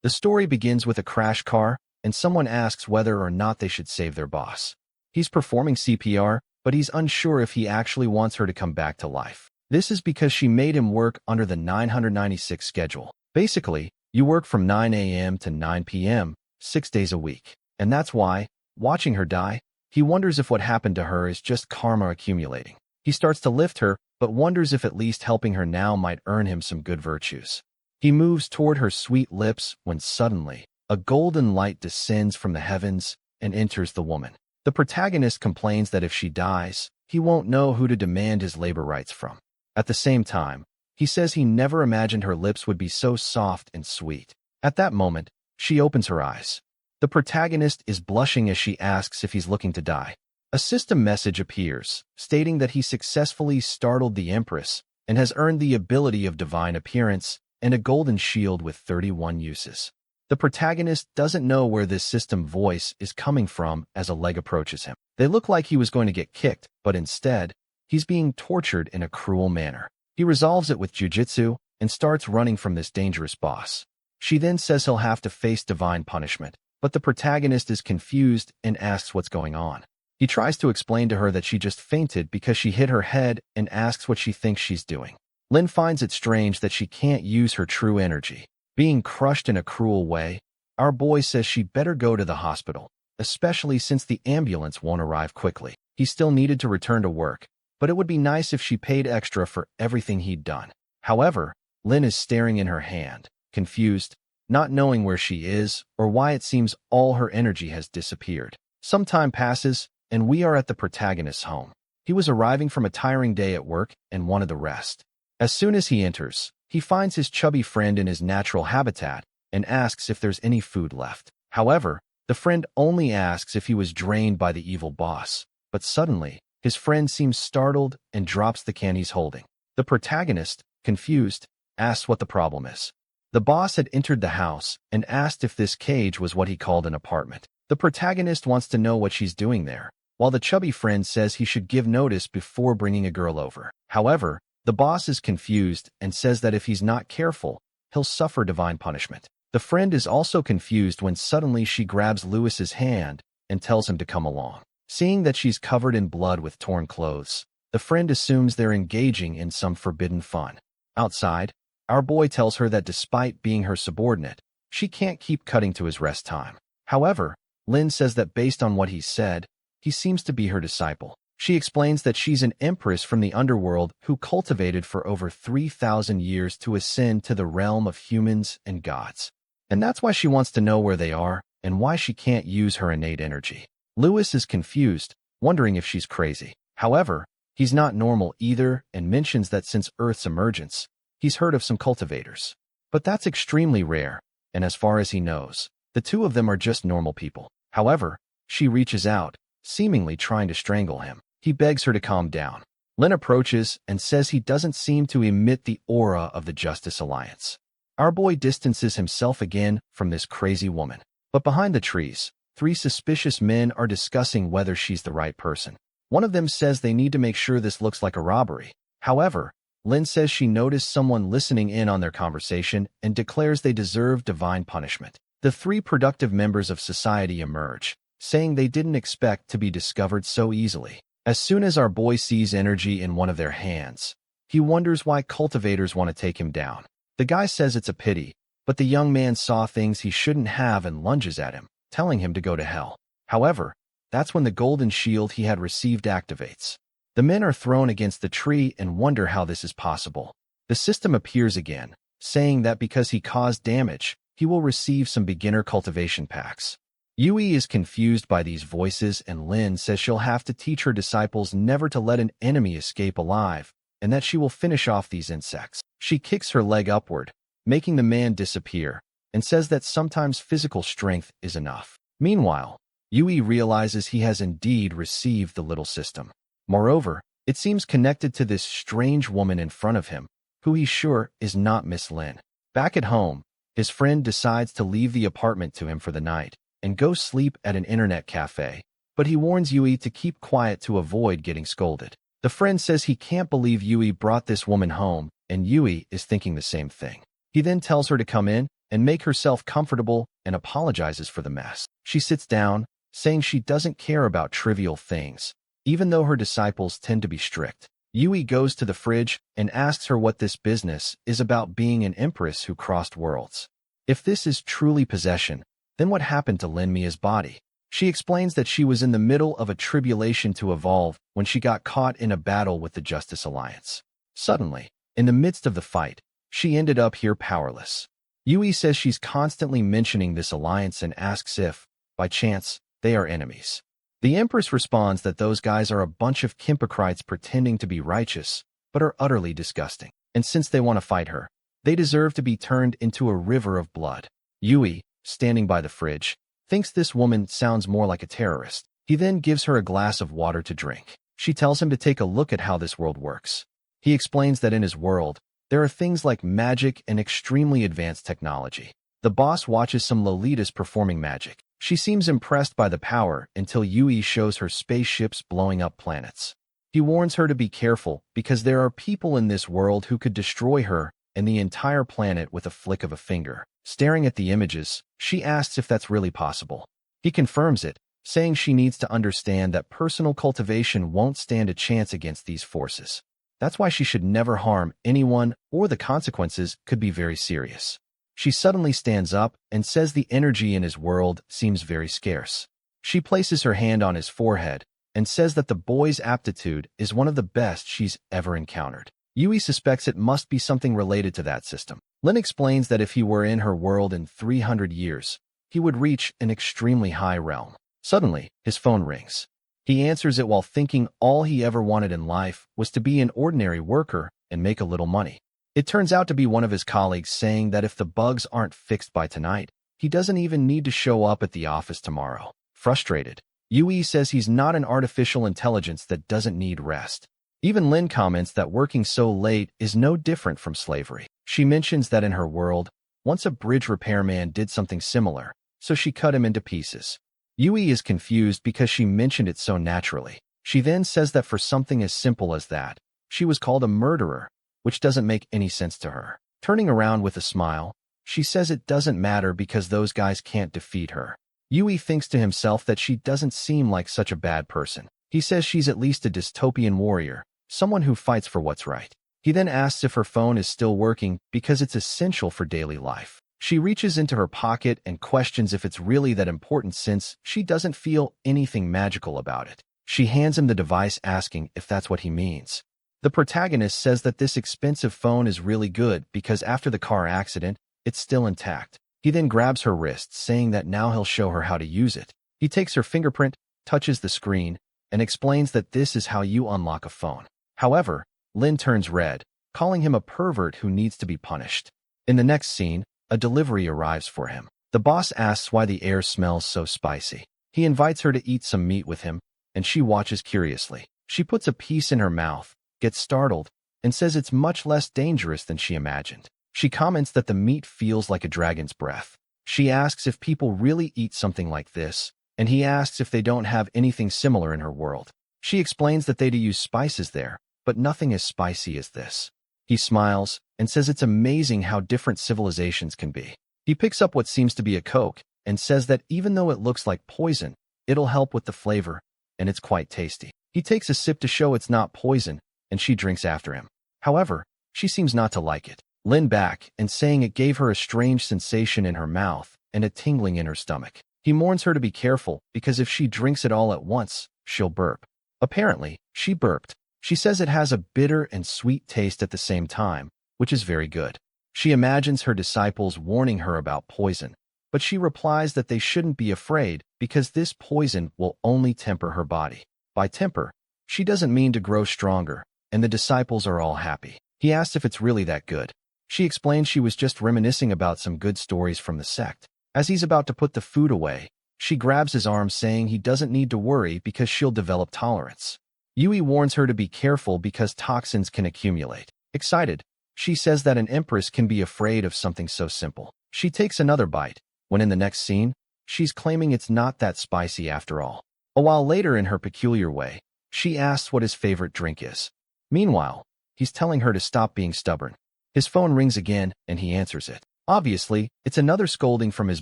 The story begins with a crash car, and someone asks whether or not they should save their boss. He's performing CPR, but he's unsure if he actually wants her to come back to life. This is because she made him work under the 996 schedule. Basically, you work from 9 a.m. to 9 p.m., 6 days a week. And that's why, watching her die, he wonders if what happened to her is just karma accumulating. He starts to lift her, but wonders if at least helping her now might earn him some good virtues. He moves toward her sweet lips when suddenly, a golden light descends from the heavens and enters the woman. The protagonist complains that if she dies, he won't know who to demand his labor rights from. At the same time, he says he never imagined her lips would be so soft and sweet. At that moment, she opens her eyes. The protagonist is blushing as she asks if he's looking to die. A system message appears, stating that he successfully startled the Empress and has earned the ability of divine appearance and a golden shield with 31 uses. The protagonist doesn't know where this system voice is coming from as a leg approaches him. They look like he was going to get kicked, but instead, he's being tortured in a cruel manner. He resolves it with jujitsu and starts running from this dangerous boss. She then says he'll have to face divine punishment, but the protagonist is confused and asks what's going on. He tries to explain to her that she just fainted because she hit her head and asks what she thinks she's doing. Lin finds it strange that she can't use her true energy. Being crushed in a cruel way, our boy says she better go to the hospital, especially since the ambulance won't arrive quickly. He still needed to return to work, but it would be nice if she paid extra for everything he'd done. However, Lin is staring in her hand, confused, not knowing where she is or why it seems all her energy has disappeared. Some time passes, and we are at the protagonist's home. He was arriving from a tiring day at work and wanted the rest. As soon as he enters, he finds his chubby friend in his natural habitat and asks if there's any food left. However, the friend only asks if he was drained by the evil boss, but suddenly, his friend seems startled and drops the can he's holding. The protagonist, confused, asks what the problem is. The boss had entered the house and asked if this cage was what he called an apartment. The protagonist wants to know what she's doing there, while the chubby friend says he should give notice before bringing a girl over. However, the boss is confused and says that if he's not careful, he'll suffer divine punishment. The friend is also confused when suddenly she grabs Lewis's hand and tells him to come along. Seeing that she's covered in blood with torn clothes, the friend assumes they're engaging in some forbidden fun. Outside, our boy tells her that despite being her subordinate, she can't keep cutting to his rest time. However, Lin says that based on what he said, he seems to be her disciple. She explains that she's an empress from the underworld who cultivated for over 3,000 years to ascend to the realm of humans and gods. And that's why she wants to know where they are and why she can't use her innate energy. Lewis is confused, wondering if she's crazy. However, he's not normal either and mentions that since Earth's emergence, he's heard of some cultivators. But that's extremely rare, and as far as he knows, the two of them are just normal people. However, she reaches out, seemingly trying to strangle him. He begs her to calm down. Lin approaches and says he doesn't seem to emit the aura of the Justice Alliance. Our boy distances himself again from this crazy woman. But behind the trees, 3 suspicious men are discussing whether she's the right person. One of them says they need to make sure this looks like a robbery. However, Lin says she noticed someone listening in on their conversation and declares they deserve divine punishment. The 3 productive members of society emerge, saying they didn't expect to be discovered so easily. As soon as our boy sees energy in one of their hands, he wonders why cultivators want to take him down. The guy says it's a pity, but the young man saw things he shouldn't have and lunges at him, telling him to go to hell. However, that's when the golden shield he had received activates. The men are thrown against the tree and wonder how this is possible. The system appears again, saying that because he caused damage, he will receive some beginner cultivation packs. Yui is confused by these voices and Lin says she'll have to teach her disciples never to let an enemy escape alive, and that she will finish off these insects. She kicks her leg upward, making the man disappear, and says that sometimes physical strength is enough. Meanwhile, Yui realizes he has indeed received the little system. Moreover, it seems connected to this strange woman in front of him, who he's sure is not Miss Lin. Back at home, his friend decides to leave the apartment to him for the night and go sleep at an internet cafe, but he warns Yui to keep quiet to avoid getting scolded. The friend says he can't believe Yui brought this woman home, and Yui is thinking the same thing. He then tells her to come in, and make herself comfortable and apologizes for the mess. She sits down, saying she doesn't care about trivial things, even though her disciples tend to be strict. Yui goes to the fridge and asks her what this business is about being an empress who crossed worlds. If this is truly possession, then what happened to Lin Mia's body? She explains that she was in the middle of a tribulation to evolve when she got caught in a battle with the Justice Alliance. Suddenly, in the midst of the fight, she ended up here powerless. Yui says she's constantly mentioning this alliance and asks if, by chance, they are enemies. The Empress responds that those guys are a bunch of kimpocrites pretending to be righteous, but are utterly disgusting. And since they want to fight her, they deserve to be turned into a river of blood. Yui, standing by the fridge, thinks this woman sounds more like a terrorist. He then gives her a glass of water to drink. She tells him to take a look at how this world works. He explains that in his world, there are things like magic and extremely advanced technology. The boss watches some Lolitas performing magic. She seems impressed by the power until Yui shows her spaceships blowing up planets. He warns her to be careful because there are people in this world who could destroy her and the entire planet with a flick of a finger. Staring at the images, she asks if that's really possible. He confirms it, saying she needs to understand that personal cultivation won't stand a chance against these forces. That's why she should never harm anyone, or the consequences could be very serious. She suddenly stands up and says the energy in his world seems very scarce. She places her hand on his forehead and says that the boy's aptitude is one of the best she's ever encountered. Yui suspects it must be something related to that system. Lin explains that if he were in her world in 300 years, he would reach an extremely high realm. Suddenly, his phone rings. He answers it while thinking all he ever wanted in life was to be an ordinary worker and make a little money. It turns out to be one of his colleagues saying that if the bugs aren't fixed by tonight, he doesn't even need to show up at the office tomorrow. Frustrated, Yui says he's not an artificial intelligence that doesn't need rest. Even Lin comments that working so late is no different from slavery. She mentions that in her world, once a bridge repairman did something similar, so she cut him into pieces. Yui is confused because she mentioned it so naturally. She then says that for something as simple as that, she was called a murderer, which doesn't make any sense to her. Turning around with a smile, she says it doesn't matter because those guys can't defeat her. Yui thinks to himself that she doesn't seem like such a bad person. He says she's at least a dystopian warrior, someone who fights for what's right. He then asks if her phone is still working because it's essential for daily life. She reaches into her pocket and questions if it's really that important since she doesn't feel anything magical about it. She hands him the device asking if that's what he means. The protagonist says that this expensive phone is really good because after the car accident, it's still intact. He then grabs her wrist, saying that now he'll show her how to use it. He takes her fingerprint, touches the screen, and explains that this is how you unlock a phone. However, Lin turns red, calling him a pervert who needs to be punished. In the next scene, a delivery arrives for him. The boss asks why the air smells so spicy. He invites her to eat some meat with him, and she watches curiously. She puts a piece in her mouth, gets startled, and says it's much less dangerous than she imagined. She comments that the meat feels like a dragon's breath. She asks if people really eat something like this, and he asks if they don't have anything similar in her world. She explains that they do use spices there, but nothing as spicy as this. He smiles and says it's amazing how different civilizations can be. He picks up what seems to be a Coke and says that even though it looks like poison, it'll help with the flavor, and it's quite tasty. He takes a sip to show it's not poison, and she drinks after him. However, she seems not to like it. Lin back and saying it gave her a strange sensation in her mouth and a tingling in her stomach. He warns her to be careful because if she drinks it all at once, she'll burp. Apparently, she burped. She says it has a bitter and sweet taste at the same time, which is very good. She imagines her disciples warning her about poison, but she replies that they shouldn't be afraid because this poison will only temper her body. By temper, she doesn't mean to grow stronger, and the disciples are all happy. He asks if it's really that good. She explains she was just reminiscing about some good stories from the sect. As he's about to put the food away, she grabs his arm saying he doesn't need to worry because she'll develop tolerance. Yui warns her to be careful because toxins can accumulate. Excited, she says that an empress can be afraid of something so simple. She takes another bite, when in the next scene, she's claiming it's not that spicy after all. A while later in her peculiar way, she asks what his favorite drink is. Meanwhile, he's telling her to stop being stubborn. His phone rings again, and he answers it. Obviously, it's another scolding from his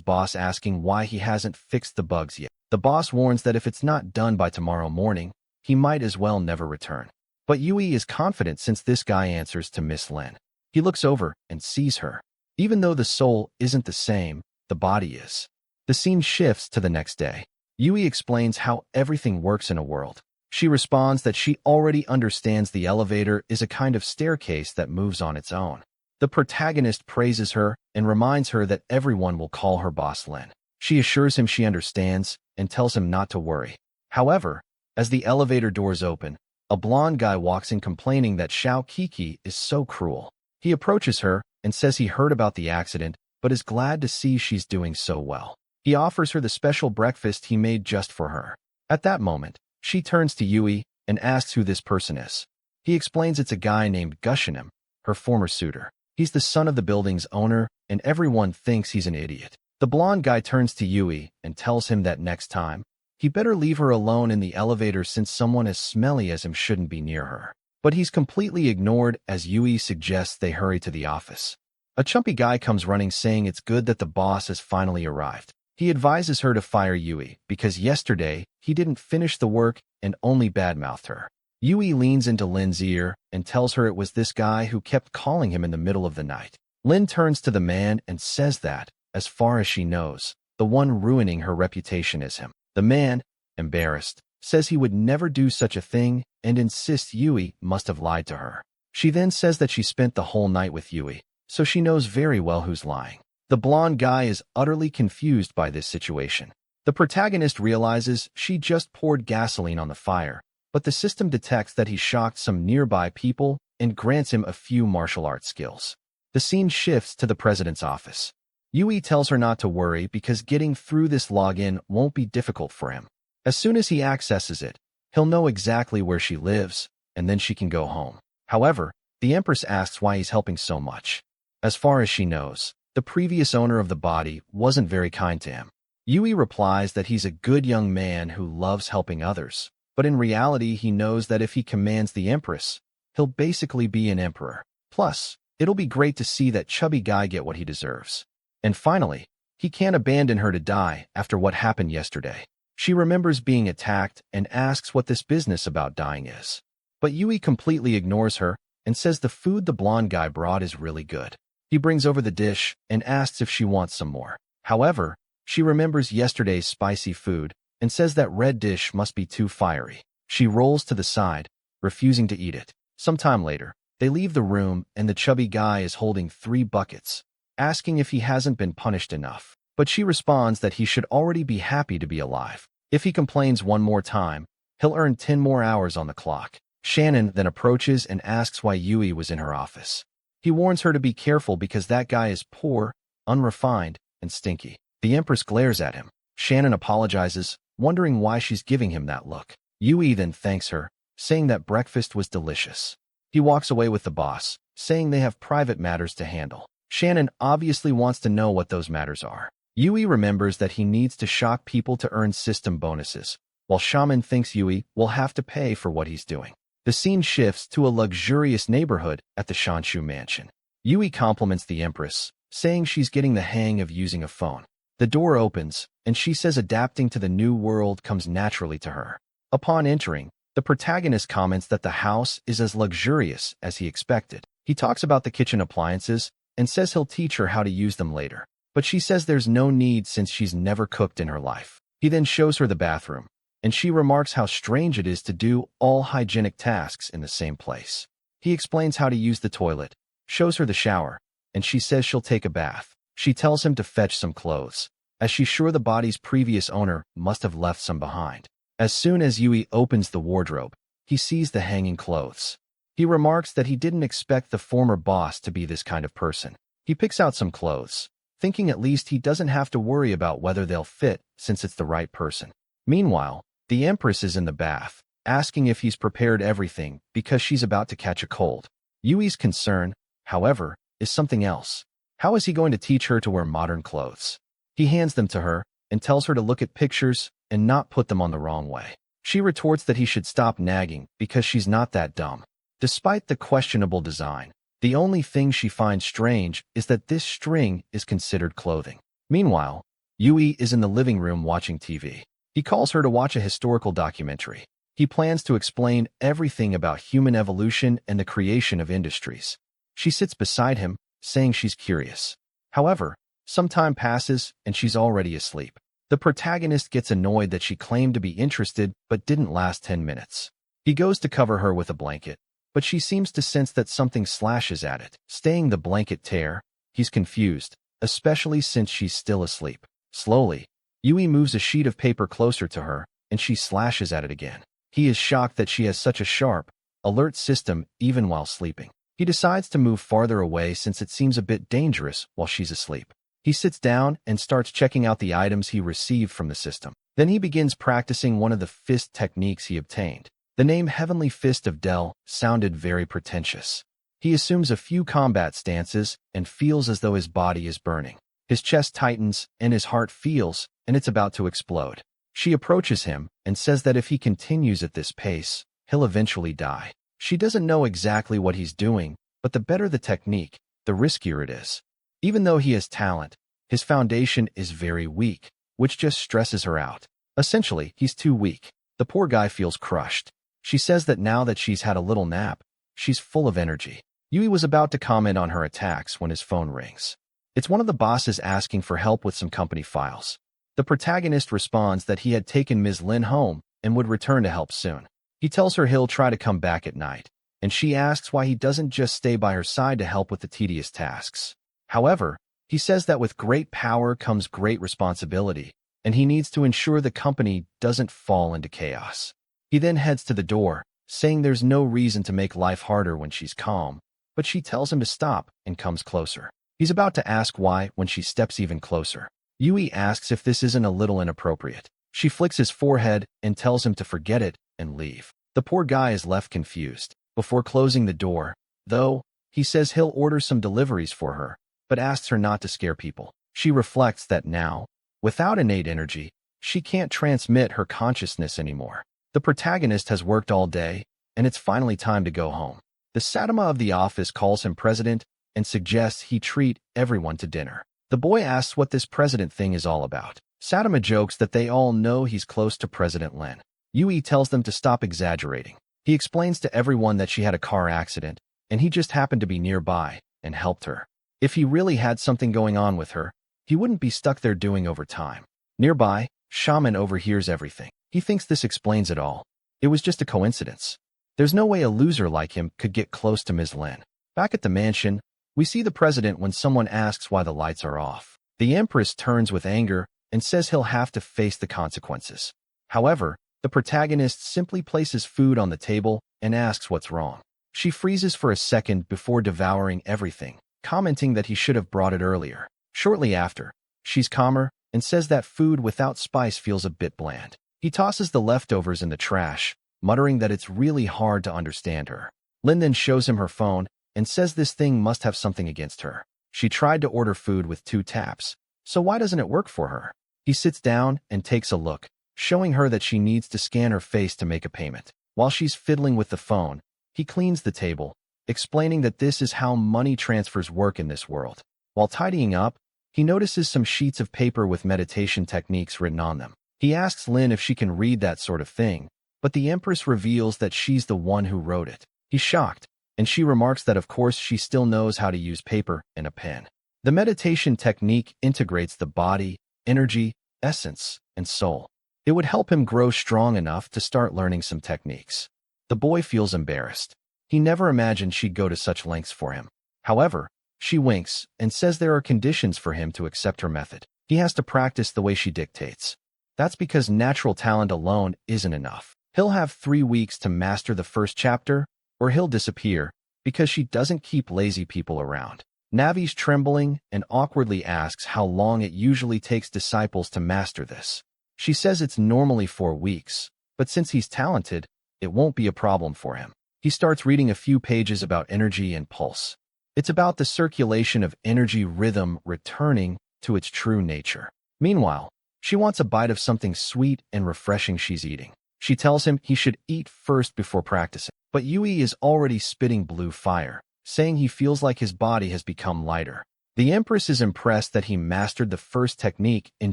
boss asking why he hasn't fixed the bugs yet. The boss warns that if it's not done by tomorrow morning, he might as well never return. But Yui is confident since this guy answers to Miss Lin. He looks over and sees her. Even though the soul isn't the same, the body is. The scene shifts to the next day. Yui explains how everything works in a world. She responds that she already understands the elevator is a kind of staircase that moves on its own. The protagonist praises her and reminds her that everyone will call her boss Lin. She assures him she understands and tells him not to worry. However, as the elevator doors open, a blonde guy walks in complaining that Xiao Kiki is so cruel. He approaches her and says he heard about the accident, but is glad to see she's doing so well. He offers her the special breakfast he made just for her. At that moment, she turns to Yui and asks who this person is. He explains it's a guy named Gushinim, her former suitor. He's the son of the building's owner, and everyone thinks he's an idiot. The blonde guy turns to Yui and tells him that next time, he better leave her alone in the elevator since someone as smelly as him shouldn't be near her. But he's completely ignored as Yui suggests they hurry to the office. A chumpy guy comes running saying it's good that the boss has finally arrived. He advises her to fire Yui because yesterday he didn't finish the work and only badmouthed her. Yui leans into Lin's ear and tells her it was this guy who kept calling him in the middle of the night. Lin turns to the man and says that, as far as she knows, the one ruining her reputation is him. The man, embarrassed, says he would never do such a thing and insists Yui must have lied to her. She then says that she spent the whole night with Yui, so she knows very well who's lying. The blonde guy is utterly confused by this situation. The protagonist realizes she just poured gasoline on the fire, but the system detects that he shocked some nearby people and grants him a few martial arts skills. The scene shifts to the president's office. Yui tells her not to worry because getting through this login won't be difficult for him. As soon as he accesses it, he'll know exactly where she lives, and then she can go home. However, the Empress asks why he's helping so much. As far as she knows, the previous owner of the body wasn't very kind to him. Yui replies that he's a good young man who loves helping others, but in reality he knows that if he commands the Empress, he'll basically be an emperor. Plus, it'll be great to see that chubby guy get what he deserves. And finally, he can't abandon her to die after what happened yesterday. She remembers being attacked and asks what this business about dying is. But Yui completely ignores her and says the food the blonde guy brought is really good. He brings over the dish and asks if she wants some more. However, she remembers yesterday's spicy food and says that red dish must be too fiery. She rolls to the side, refusing to eat it. Sometime later, they leave the room and the chubby guy is holding 3 buckets, asking if he hasn't been punished enough. But she responds that he should already be happy to be alive. If he complains one more time, he'll earn 10 more hours on the clock. Shannon then approaches and asks why Yui was in her office. He warns her to be careful because that guy is poor, unrefined, and stinky. The Empress glares at him. Shannon apologizes, wondering why she's giving him that look. Yui then thanks her, saying that breakfast was delicious. He walks away with the boss, saying they have private matters to handle. Shannon obviously wants to know what those matters are. Yui remembers that he needs to shock people to earn system bonuses, while Shaman thinks Yui will have to pay for what he's doing. The scene shifts to a luxurious neighborhood at the Shanshu mansion. Yui compliments the Empress, saying she's getting the hang of using a phone. The door opens, and she says adapting to the new world comes naturally to her. Upon entering, the protagonist comments that the house is as luxurious as he expected. He talks about the kitchen appliances and says he'll teach her how to use them later. But she says there's no need since she's never cooked in her life. He then shows her the bathroom, and she remarks how strange it is to do all hygienic tasks in the same place. He explains how to use the toilet, shows her the shower, and she says she'll take a bath. She tells him to fetch some clothes, as she's sure the body's previous owner must have left some behind. As soon as Yui opens the wardrobe, he sees the hanging clothes. He remarks that he didn't expect the former boss to be this kind of person. He picks out some clothes, thinking at least he doesn't have to worry about whether they'll fit since it's the right person. Meanwhile, the Empress is in the bath, asking if he's prepared everything because she's about to catch a cold. Yui's concern, however, is something else. How is he going to teach her to wear modern clothes? He hands them to her and tells her to look at pictures and not put them on the wrong way. She retorts that he should stop nagging because she's not that dumb. Despite the questionable design, The only thing she finds strange is that this string is considered clothing. Meanwhile, Yui is in the living room watching TV. He calls her to watch a historical documentary. He plans to explain everything about human evolution and the creation of industries. She sits beside him, saying she's curious. However, some time passes and she's already asleep. The protagonist gets annoyed that she claimed to be interested but didn't last 10 minutes. He goes to cover her with a blanket, but she seems to sense that something slashes at it. Staying the blanket tear, he's confused, especially since she's still asleep. Slowly, Yui moves a sheet of paper closer to her, and she slashes at it again. He is shocked that she has such a sharp, alert system even while sleeping. He decides to move farther away since it seems a bit dangerous while she's asleep. He sits down and starts checking out the items he received from the system. Then he begins practicing one of the fist techniques he obtained. The name Heavenly Fist of Del sounded very pretentious. He assumes a few combat stances and feels as though his body is burning. His chest tightens and his heart feels, and it's about to explode. She approaches him and says that if he continues at this pace, he'll eventually die. She doesn't know exactly what he's doing, but the better the technique, the riskier it is. Even though he has talent, his foundation is very weak, which just stresses her out. Essentially, he's too weak. The poor guy feels crushed. She says that now that she's had a little nap, she's full of energy. Yui was about to comment on her attacks when his phone rings. It's one of the bosses asking for help with some company files. The protagonist responds that he had taken Ms. Lin home and would return to help soon. He tells her he'll try to come back at night, and she asks why he doesn't just stay by her side to help with the tedious tasks. However, he says that with great power comes great responsibility, and he needs to ensure the company doesn't fall into chaos. He then heads to the door, saying there's no reason to make life harder when she's calm, but she tells him to stop and comes closer. He's about to ask why when she steps even closer. Yui asks if this isn't a little inappropriate. She flicks his forehead and tells him to forget it and leave. The poor guy is left confused. Before closing the door, though, he says he'll order some deliveries for her, but asks her not to scare people. She reflects that now, without innate energy, she can't transmit her consciousness anymore. The protagonist has worked all day, and it's finally time to go home. The Satama of the office calls him president and suggests he treat everyone to dinner. The boy asks what this president thing is all about. Satama jokes that they all know he's close to President Lin. Yui tells them to stop exaggerating. He explains to everyone that she had a car accident, and he just happened to be nearby and helped her. If he really had something going on with her, he wouldn't be stuck there doing overtime. Nearby, Shaman overhears everything. He thinks this explains it all. It was just a coincidence. There's no way a loser like him could get close to Ms. Lin. Back at the mansion, we see the president when someone asks why the lights are off. The Empress turns with anger and says he'll have to face the consequences. However, the protagonist simply places food on the table and asks what's wrong. She freezes for a second before devouring everything, commenting that he should have brought it earlier. Shortly after, she's calmer and says that food without spice feels a bit bland. He tosses the leftovers in the trash, muttering that it's really hard to understand her. Lin then shows him her phone and says this thing must have something against her. She tried to order food with 2 taps, so why doesn't it work for her? He sits down and takes a look, showing her that she needs to scan her face to make a payment. While she's fiddling with the phone, he cleans the table, explaining that this is how money transfers work in this world. While tidying up, he notices some sheets of paper with meditation techniques written on them. He asks Lin if she can read that sort of thing, but the Empress reveals that she's the one who wrote it. He's shocked, and she remarks that of course she still knows how to use paper and a pen. The meditation technique integrates the body, energy, essence, and soul. It would help him grow strong enough to start learning some techniques. The boy feels embarrassed. He never imagined she'd go to such lengths for him. However, she winks and says there are conditions for him to accept her method. He has to practice the way she dictates. That's because natural talent alone isn't enough. He'll have 3 weeks to master the first chapter, or he'll disappear, because she doesn't keep lazy people around. Navi's trembling and awkwardly asks how long it usually takes disciples to master this. She says it's normally 4 weeks, but since he's talented, it won't be a problem for him. He starts reading a few pages about energy and pulse. It's about the circulation of energy rhythm returning to its true nature. Meanwhile, she wants a bite of something sweet and refreshing she's eating. She tells him he should eat first before practicing, but Yui is already spitting blue fire, saying he feels like his body has become lighter. The Empress is impressed that he mastered the first technique in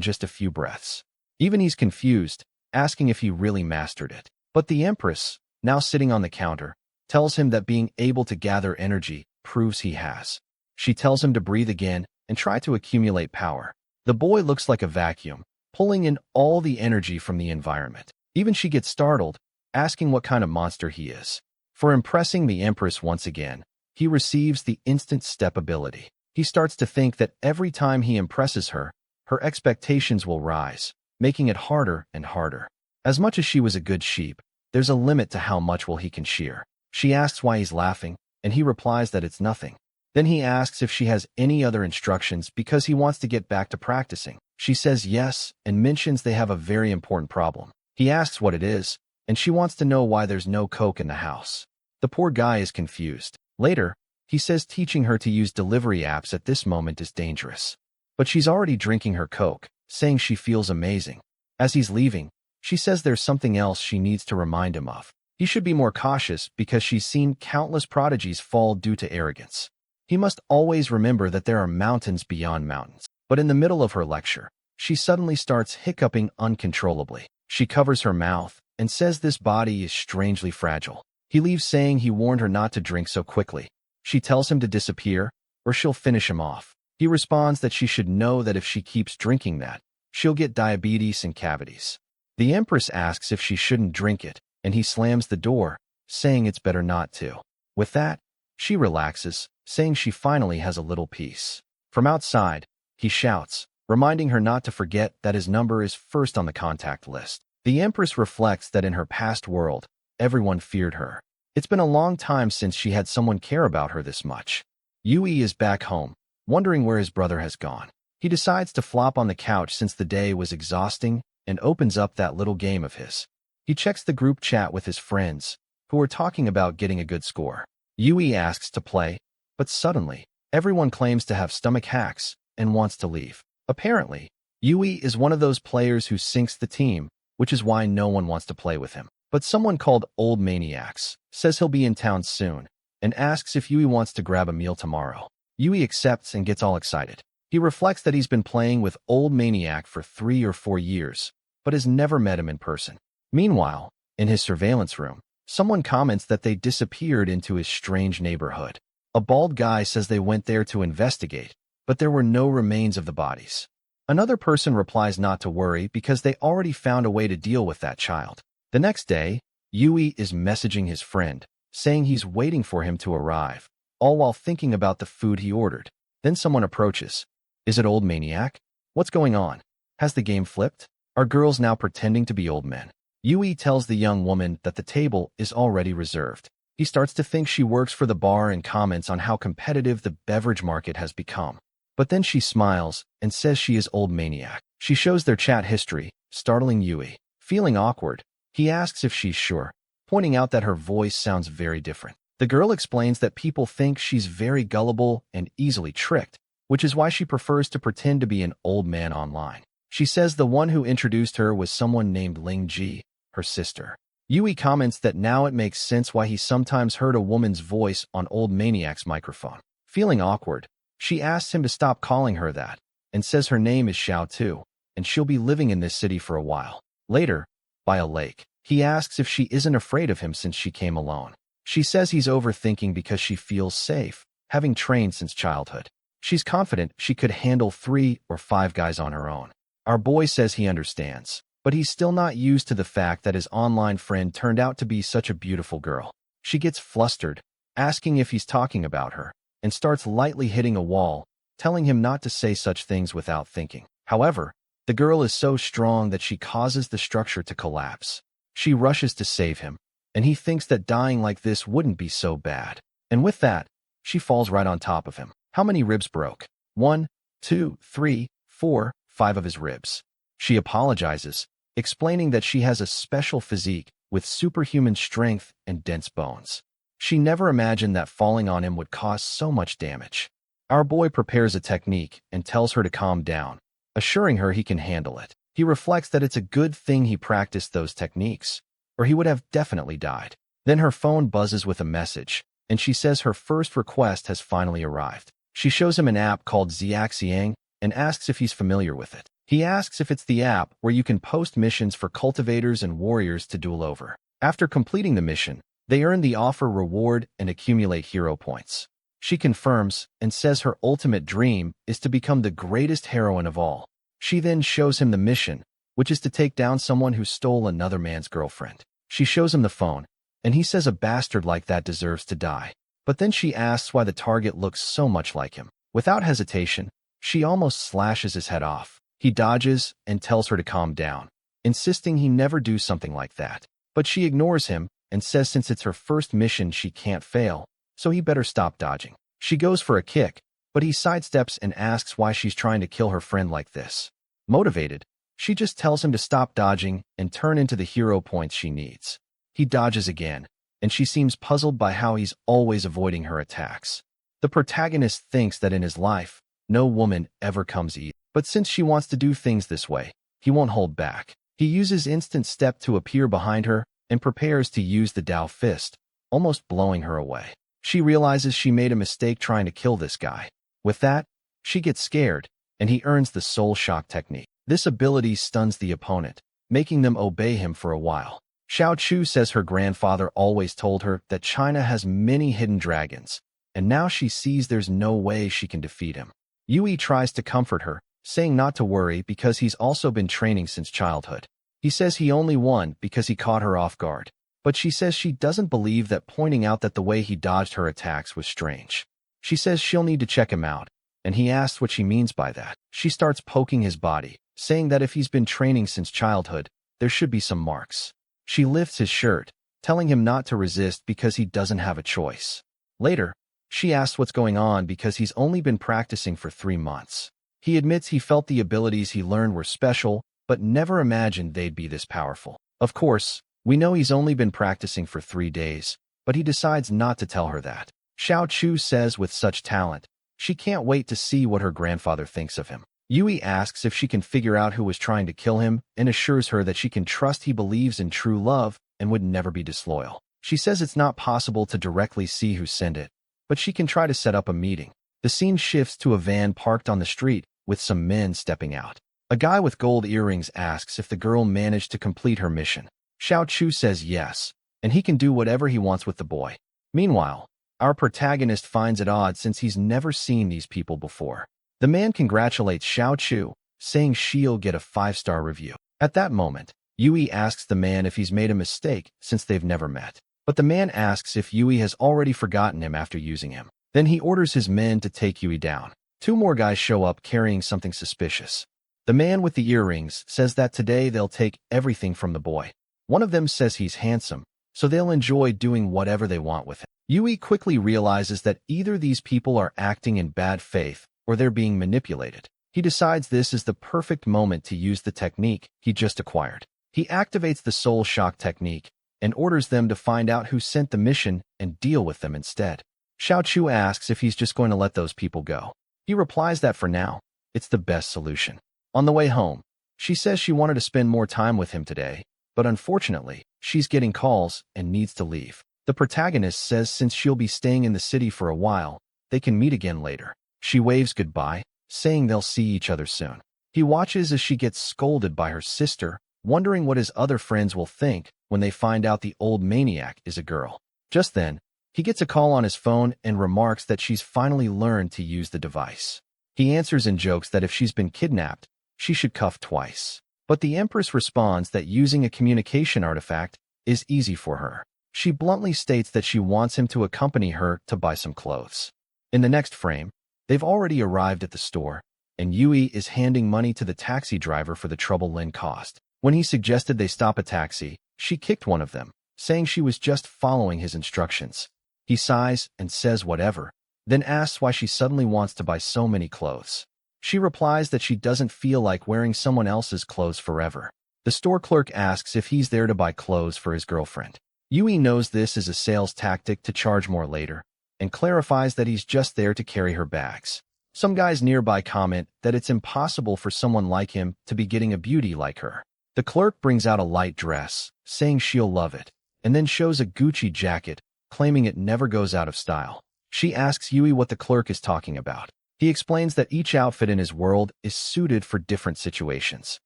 just a few breaths. Even he's confused, asking if he really mastered it. But the Empress, now sitting on the counter, tells him that being able to gather energy proves he has. She tells him to breathe again and try to accumulate power. The boy looks like a vacuum, pulling in all the energy from the environment. Even she gets startled, asking what kind of monster he is. For impressing the Empress once again, he receives the instant step ability. He starts to think that every time he impresses her, her expectations will rise, making it harder and harder. As much as she was a good sheep, there's a limit to how much will he can shear. She asks why he's laughing, and he replies that it's nothing. Then he asks if she has any other instructions because he wants to get back to practicing. She says yes and mentions they have a very important problem. He asks what it is, and she wants to know why there's no Coke in the house. The poor guy is confused. Later, he says teaching her to use delivery apps at this moment is dangerous. But she's already drinking her Coke, saying she feels amazing. As he's leaving, she says there's something else she needs to remind him of. He should be more cautious because she's seen countless prodigies fall due to arrogance. He must always remember that there are mountains beyond mountains. But in the middle of her lecture, she suddenly starts hiccuping uncontrollably. She covers her mouth and says this body is strangely fragile. He leaves saying he warned her not to drink so quickly. She tells him to disappear or she'll finish him off. He responds that she should know that if she keeps drinking that, she'll get diabetes and cavities. The Empress asks if she shouldn't drink it, and he slams the door, saying it's better not to. With that, she relaxes, saying she finally has a little peace. From outside, he shouts, reminding her not to forget that his number is first on the contact list. The Empress reflects that in her past world, everyone feared her. It's been a long time since she had someone care about her this much. Yui is back home, wondering where his brother has gone. He decides to flop on the couch since the day was exhausting and opens up that little game of his. He checks the group chat with his friends, who are talking about getting a good score. Yui asks to play, but suddenly, everyone claims to have stomach hacks and wants to leave. Apparently, Yui is one of those players who sinks the team, which is why no one wants to play with him. But someone called Old Maniacs says he'll be in town soon and asks if Yui wants to grab a meal tomorrow. Yui accepts and gets all excited. He reflects that he's been playing with Old Maniac for 3 or 4 years, but has never met him in person. Meanwhile, in his surveillance room, someone comments that they disappeared into his strange neighborhood. A bald guy says they went there to investigate, but there were no remains of the bodies. Another person replies not to worry because they already found a way to deal with that child. The next day, Yui is messaging his friend, saying he's waiting for him to arrive, all while thinking about the food he ordered. Then someone approaches. Is it Old Maniac? What's going on? Has the game flipped? Are girls now pretending to be old men? Yui tells the young woman that the table is already reserved. He starts to think she works for the bar and comments on how competitive the beverage market has become. But then she smiles and says she is Old Maniac. She shows their chat history, startling Yui. Feeling awkward, he asks if she's sure, pointing out that her voice sounds very different. The girl explains that people think she's very gullible and easily tricked, which is why she prefers to pretend to be an old man online. She says the one who introduced her was someone named Ling Ji, her sister. Yui comments that now it makes sense why he sometimes heard a woman's voice on Old Maniac's microphone. Feeling awkward, she asks him to stop calling her that, and says her name is Xiao Tu, and she'll be living in this city for a while. Later, by a lake, he asks if she isn't afraid of him since she came alone. She says he's overthinking because she feels safe, having trained since childhood. She's confident she could handle 3 or 5 guys on her own. Our boy says he understands, but he's still not used to the fact that his online friend turned out to be such a beautiful girl. She gets flustered, asking if he's talking about her, and starts lightly hitting a wall, telling him not to say such things without thinking. However, the girl is so strong that she causes the structure to collapse. She rushes to save him, and he thinks that dying like this wouldn't be so bad. And with that, she falls right on top of him. How many ribs broke? 1, 2, 3, 4, 5 of his ribs. She apologizes, explaining that she has a special physique with superhuman strength and dense bones. She never imagined that falling on him would cause so much damage. Our boy prepares a technique and tells her to calm down, assuring her he can handle it. He reflects that it's a good thing he practiced those techniques, or he would have definitely died. Then her phone buzzes with a message, and she says her first request has finally arrived. She shows him an app called Xiaxiang and asks if he's familiar with it. He asks if it's the app where you can post missions for cultivators and warriors to duel over. After completing the mission, they earn the offer reward and accumulate hero points. She confirms and says her ultimate dream is to become the greatest heroine of all. She then shows him the mission, which is to take down someone who stole another man's girlfriend. She shows him the phone, and he says a bastard like that deserves to die. But then she asks why the target looks so much like him. Without hesitation, she almost slashes his head off. He dodges and tells her to calm down, insisting he never do something like that. But she ignores him and says since it's her first mission she can't fail, so he better stop dodging. She goes for a kick, but he sidesteps and asks why she's trying to kill her friend like this. Motivated, she just tells him to stop dodging and turn into the hero points she needs. He dodges again, and she seems puzzled by how he's always avoiding her attacks. The protagonist thinks that in his life, no woman ever comes easy. But since she wants to do things this way, he won't hold back. He uses instant step to appear behind her and prepares to use the Dao fist, almost blowing her away. She realizes she made a mistake trying to kill this guy. With that, she gets scared, and he earns the soul shock technique. This ability stuns the opponent, making them obey him for a while. Xiao Chu says her grandfather always told her that China has many hidden dragons, and now she sees there's no way she can defeat him. Yui tries to comfort her, saying not to worry because he's also been training since childhood. He says he only won because he caught her off guard, but she says she doesn't believe that, pointing out that the way he dodged her attacks was strange. She says she'll need to check him out, and he asks what she means by that. She starts poking his body, saying that if he's been training since childhood, there should be some marks. She lifts his shirt, telling him not to resist because he doesn't have a choice. Later, she asks what's going on because he's only been practicing for 3 months. He admits he felt the abilities he learned were special, but never imagined they'd be this powerful. Of course, we know he's only been practicing for 3 days, but he decides not to tell her that. Xiao Chu says with such talent, she can't wait to see what her grandfather thinks of him. Yui asks if she can figure out who was trying to kill him and assures her that she can trust he believes in true love and would never be disloyal. She says it's not possible to directly see who sent it, but she can try to set up a meeting. The scene shifts to a van parked on the street, with some men stepping out. A guy with gold earrings asks if the girl managed to complete her mission. Xiao Chu says yes, and he can do whatever he wants with the boy. Meanwhile, our protagonist finds it odd since he's never seen these people before. The man congratulates Xiao Chu, saying she'll get a 5-star review. At that moment, Yui asks the man if he's made a mistake since they've never met. But the man asks if Yui has already forgotten him after using him. Then he orders his men to take Yui down. 2 more guys show up carrying something suspicious. The man with the earrings says that today they'll take everything from the boy. One of them says he's handsome, so they'll enjoy doing whatever they want with him. Yui quickly realizes that either these people are acting in bad faith or they're being manipulated. He decides this is the perfect moment to use the technique he just acquired. He activates the soul shock technique and orders them to find out who sent the mission and deal with them instead. Xiao Chu asks if he's just going to let those people go. He replies that for now, it's the best solution. On the way home, she says she wanted to spend more time with him today, but unfortunately, she's getting calls and needs to leave. The protagonist says since she'll be staying in the city for a while, they can meet again later. She waves goodbye, saying they'll see each other soon. He watches as she gets scolded by her sister, wondering what his other friends will think when they find out the old maniac is a girl. Just then, he gets a call on his phone and remarks that she's finally learned to use the device. He answers and jokes that if she's been kidnapped, she should cuff twice. But the Empress responds that using a communication artifact is easy for her. She bluntly states that she wants him to accompany her to buy some clothes. In the next frame, they've already arrived at the store, and Yui is handing money to the taxi driver for the trouble Lin caused. When he suggested they stop a taxi, she kicked one of them, saying she was just following his instructions. He sighs and says whatever, then asks why she suddenly wants to buy so many clothes. She replies that she doesn't feel like wearing someone else's clothes forever. The store clerk asks if he's there to buy clothes for his girlfriend. Yui knows this is a sales tactic to charge more later, and clarifies that he's just there to carry her bags. Some guys nearby comment that it's impossible for someone like him to be getting a beauty like her. The clerk brings out a light dress, saying she'll love it, and then shows a Gucci jacket, claiming it never goes out of style. She asks Yui what the clerk is talking about. He explains that each outfit in his world is suited for different situations.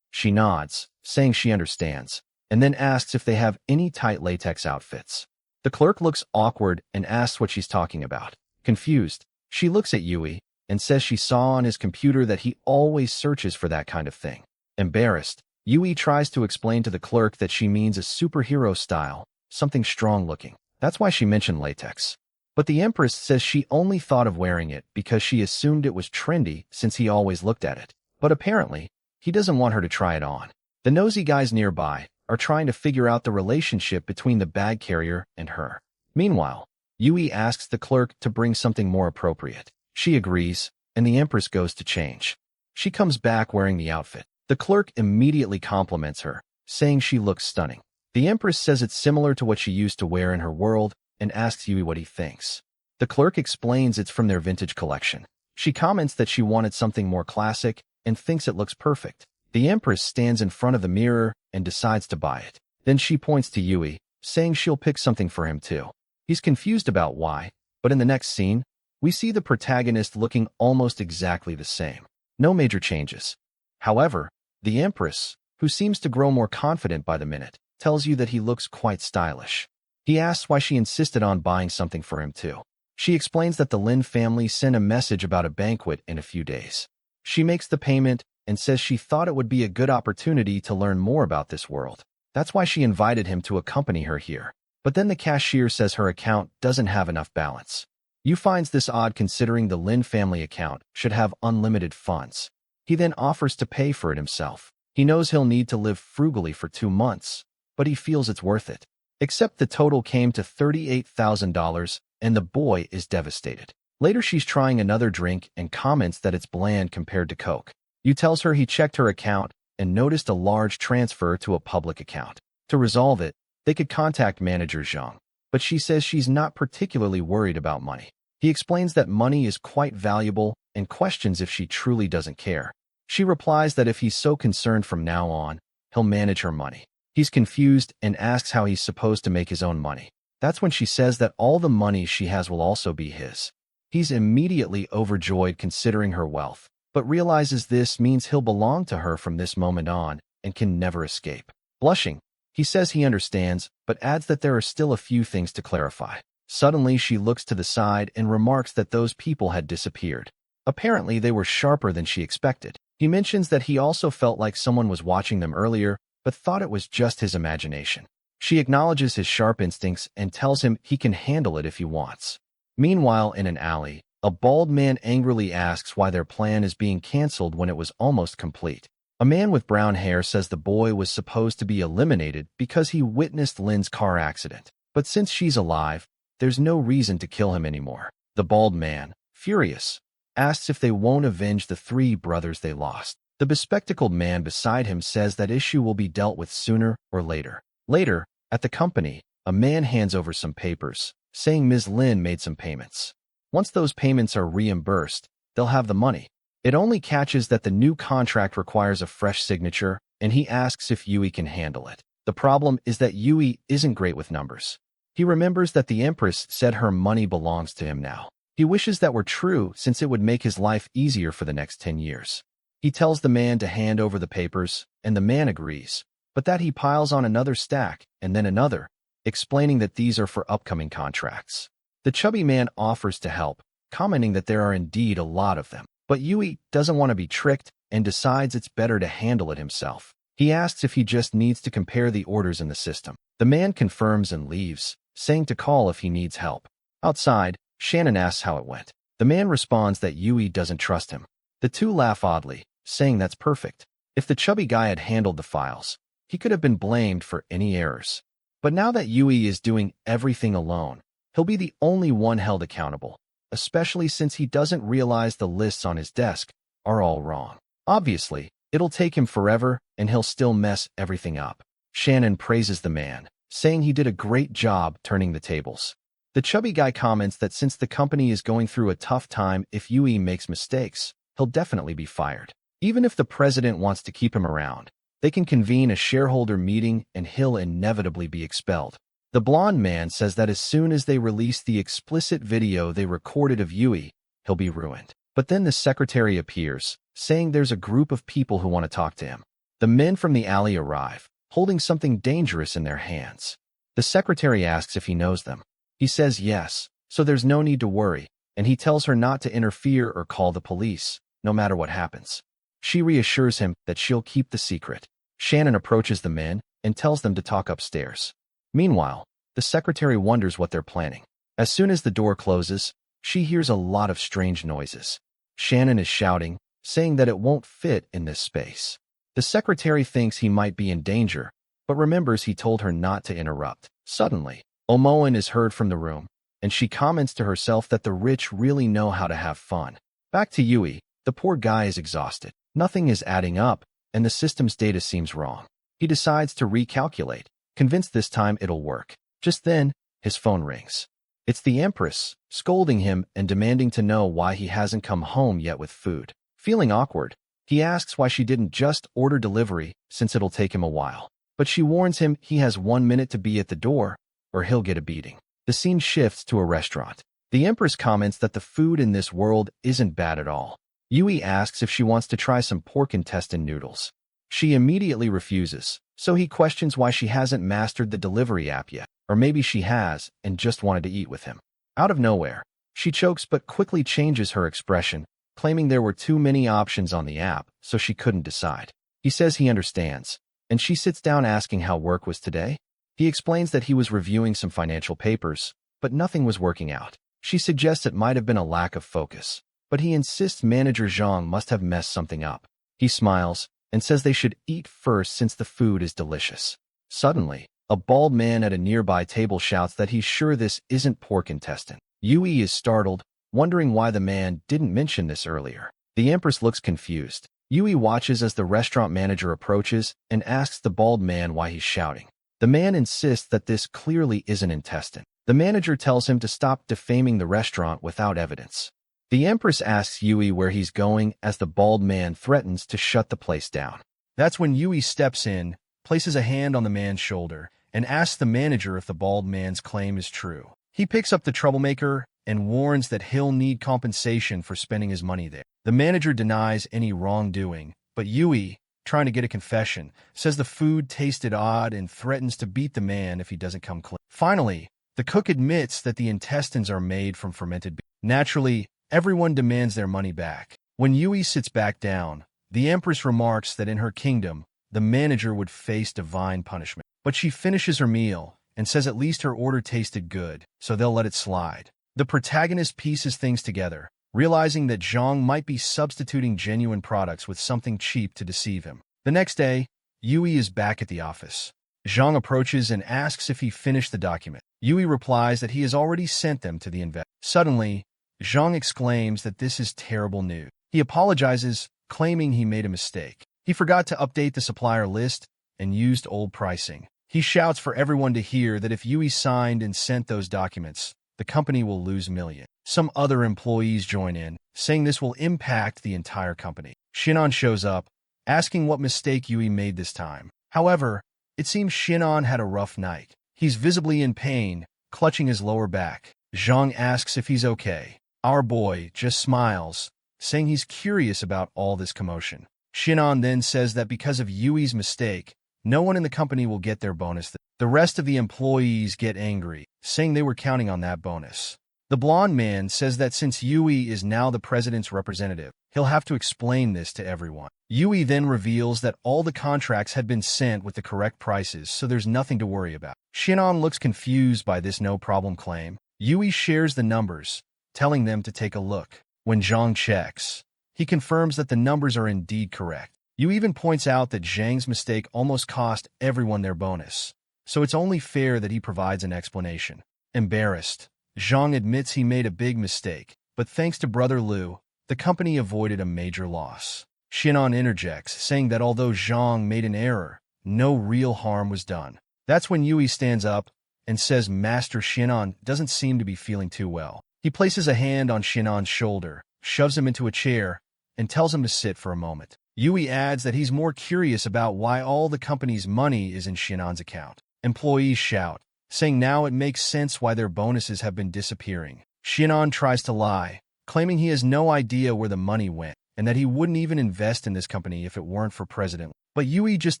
She nods, saying she understands, and then asks if they have any tight latex outfits. The clerk looks awkward and asks what she's talking about. Confused, she looks at Yui and says she saw on his computer that he always searches for that kind of thing. Embarrassed, Yui tries to explain to the clerk that she means a superhero style, something strong-looking. That's why she mentioned latex. But the Empress says she only thought of wearing it because she assumed it was trendy since he always looked at it. But apparently, he doesn't want her to try it on. The nosy guys nearby are trying to figure out the relationship between the bag carrier and her. Meanwhile, Yui asks the clerk to bring something more appropriate. She agrees, and the Empress goes to change. She comes back wearing the outfit. The clerk immediately compliments her, saying she looks stunning. The Empress says it's similar to what she used to wear in her world and asks Yui what he thinks. The clerk explains it's from their vintage collection. She comments that she wanted something more classic and thinks it looks perfect. The Empress stands in front of the mirror and decides to buy it. Then she points to Yui, saying she'll pick something for him too. He's confused about why, but in the next scene, we see the protagonist looking almost exactly the same. No major changes. However, the Empress, who seems to grow more confident by the minute, tells you that he looks quite stylish. He asks why she insisted on buying something for him too. She explains that the Lin family sent a message about a banquet in a few days. She makes the payment and says she thought it would be a good opportunity to learn more about this world. That's why she invited him to accompany her here. But then the cashier says her account doesn't have enough balance. Yu finds this odd considering the Lin family account should have unlimited funds. He then offers to pay for it himself. He knows he'll need to live frugally for 2 months, but he feels it's worth it. Except the total came to $38,000, and the boy is devastated. Later she's trying another drink and comments that it's bland compared to Coke. Yu tells her he checked her account and noticed a large transfer to a public account. To resolve it, they could contact manager Zhang, but she says she's not particularly worried about money. He explains that money is quite valuable and questions if she truly doesn't care. She replies that if he's so concerned from now on, he'll manage her money. He's confused and asks how he's supposed to make his own money. That's when she says that all the money she has will also be his. He's immediately overjoyed considering her wealth, but realizes this means he'll belong to her from this moment on and can never escape. Blushing, he says he understands, but adds that there are still a few things to clarify. Suddenly, she looks to the side and remarks that those people had disappeared. Apparently, they were sharper than she expected. He mentions that he also felt like someone was watching them earlier, but thought it was just his imagination. She acknowledges his sharp instincts and tells him he can handle it if he wants. Meanwhile, in an alley, a bald man angrily asks why their plan is being canceled when it was almost complete. A man with brown hair says the boy was supposed to be eliminated because he witnessed Lin's car accident. But since she's alive, there's no reason to kill him anymore. The bald man, furious, asks if they won't avenge the 3 brothers they lost. The bespectacled man beside him says that issue will be dealt with sooner or later. Later, at the company, a man hands over some papers, saying Ms. Lin made some payments. Once those payments are reimbursed, they'll have the money. It only catches that the new contract requires a fresh signature, and he asks if Yui can handle it. The problem is that Yui isn't great with numbers. He remembers that the Empress said her money belongs to him now. He wishes that were true since it would make his life easier for the next 10 years. He tells the man to hand over the papers, and the man agrees, but that he piles on another stack and then another, explaining that these are for upcoming contracts. The chubby man offers to help, commenting that there are indeed a lot of them. But Yui doesn't want to be tricked and decides it's better to handle it himself. He asks if he just needs to compare the orders in the system. The man confirms and leaves, saying to call if he needs help. Outside, Shannon asks how it went. The man responds that Yui doesn't trust him. The two laugh oddly, saying that's perfect. If the chubby guy had handled the files, he could have been blamed for any errors. But now that Yui is doing everything alone, he'll be the only one held accountable, especially since he doesn't realize the lists on his desk are all wrong. Obviously, it'll take him forever and he'll still mess everything up. Shannon praises the man, saying he did a great job turning the tables. The chubby guy comments that since the company is going through a tough time, if Yui makes mistakes, he'll definitely be fired. Even if the president wants to keep him around, they can convene a shareholder meeting and he'll inevitably be expelled. The blonde man says that as soon as they release the explicit video they recorded of Yui, he'll be ruined. But then the secretary appears, saying there's a group of people who want to talk to him. The men from the alley arrive, holding something dangerous in their hands. The secretary asks if he knows them. He says yes, so there's no need to worry, and he tells her not to interfere or call the police, no matter what happens. She reassures him that she'll keep the secret. Shannon approaches the men and tells them to talk upstairs. Meanwhile, the secretary wonders what they're planning. As soon as the door closes, she hears a lot of strange noises. Shannon is shouting, saying that it won't fit in this space. The secretary thinks he might be in danger, but remembers he told her not to interrupt. Suddenly, Omoan is heard from the room, and she comments to herself that the rich really know how to have fun. Back to Yui, the poor guy is exhausted. Nothing is adding up, and the system's data seems wrong. He decides to recalculate, convinced this time it'll work. Just then, his phone rings. It's the Empress, scolding him and demanding to know why he hasn't come home yet with food. Feeling awkward, he asks why she didn't just order delivery since it'll take him a while. But she warns him he has 1 minute to be at the door, or he'll get a beating. The scene shifts to a restaurant. The Empress comments that the food in this world isn't bad at all. Yui asks if she wants to try some pork intestine noodles. She immediately refuses, so he questions why she hasn't mastered the delivery app yet, or maybe she has and just wanted to eat with him. Out of nowhere, she chokes but quickly changes her expression, claiming there were too many options on the app, so she couldn't decide. He says he understands, and she sits down asking how work was today. He explains that he was reviewing some financial papers, but nothing was working out. She suggests it might have been a lack of focus, but he insists manager Zhang must have messed something up. He smiles and says they should eat first since the food is delicious. Suddenly, a bald man at a nearby table shouts that he's sure this isn't pork intestine. Yui is startled, wondering why the man didn't mention this earlier. The Empress looks confused. Yui watches as the restaurant manager approaches and asks the bald man why he's shouting. The man insists that this clearly isn't intestine. The manager tells him to stop defaming the restaurant without evidence. The Empress asks Yui where he's going as the bald man threatens to shut the place down. That's when Yui steps in, places a hand on the man's shoulder, and asks the manager if the bald man's claim is true. He picks up the troublemaker and warns that he'll need compensation for spending his money there. The manager denies any wrongdoing, but Yui, trying to get a confession, says the food tasted odd and threatens to beat the man if he doesn't come clean. Finally, the cook admits that the intestines are made from fermented beef. Naturally, everyone demands their money back. When Yui sits back down, the Empress remarks that in her kingdom, the manager would face divine punishment. But she finishes her meal and says at least her order tasted good, so they'll let it slide. The protagonist pieces things together, realizing that Zhang might be substituting genuine products with something cheap to deceive him. The next day, Yui is back at the office. Zhang approaches and asks if he finished the document. Yui replies that he has already sent them to the investor. Suddenly, Zhang exclaims that this is terrible news. He apologizes, claiming he made a mistake. He forgot to update the supplier list and used old pricing. He shouts for everyone to hear that if Yui signed and sent those documents, the company will lose millions. Some other employees join in, saying this will impact the entire company. Shinon shows up, asking what mistake Yui made this time. However, it seems Shinon had a rough night. He's visibly in pain, clutching his lower back. Zhang asks if he's okay. Our boy just smiles, saying he's curious about all this commotion. Shinon then says that because of Yui's mistake, no one in the company will get their bonus. The rest of the employees get angry, saying they were counting on that bonus. The blonde man says that since Yui is now the president's representative, he'll have to explain this to everyone. Yui then reveals that all the contracts had been sent with the correct prices, so there's nothing to worry about. Shinon looks confused by this no-problem claim. Yui shares the numbers, telling them to take a look. When Zhang checks, he confirms that the numbers are indeed correct. Yui even points out that Zhang's mistake almost cost everyone their bonus, so it's only fair that he provides an explanation. Embarrassed, Zhang admits he made a big mistake, but thanks to Brother Liu, the company avoided a major loss. Shinon interjects, saying that although Zhang made an error, no real harm was done. That's when Yui stands up and says Master Shinon doesn't seem to be feeling too well. He places a hand on Shinon's shoulder, shoves him into a chair, and tells him to sit for a moment. Yui adds that he's more curious about why all the company's money is in Shinon's account. Employees shout, saying now it makes sense why their bonuses have been disappearing. Shinon tries to lie, claiming he has no idea where the money went, and that he wouldn't even invest in this company if it weren't for President. But Yui just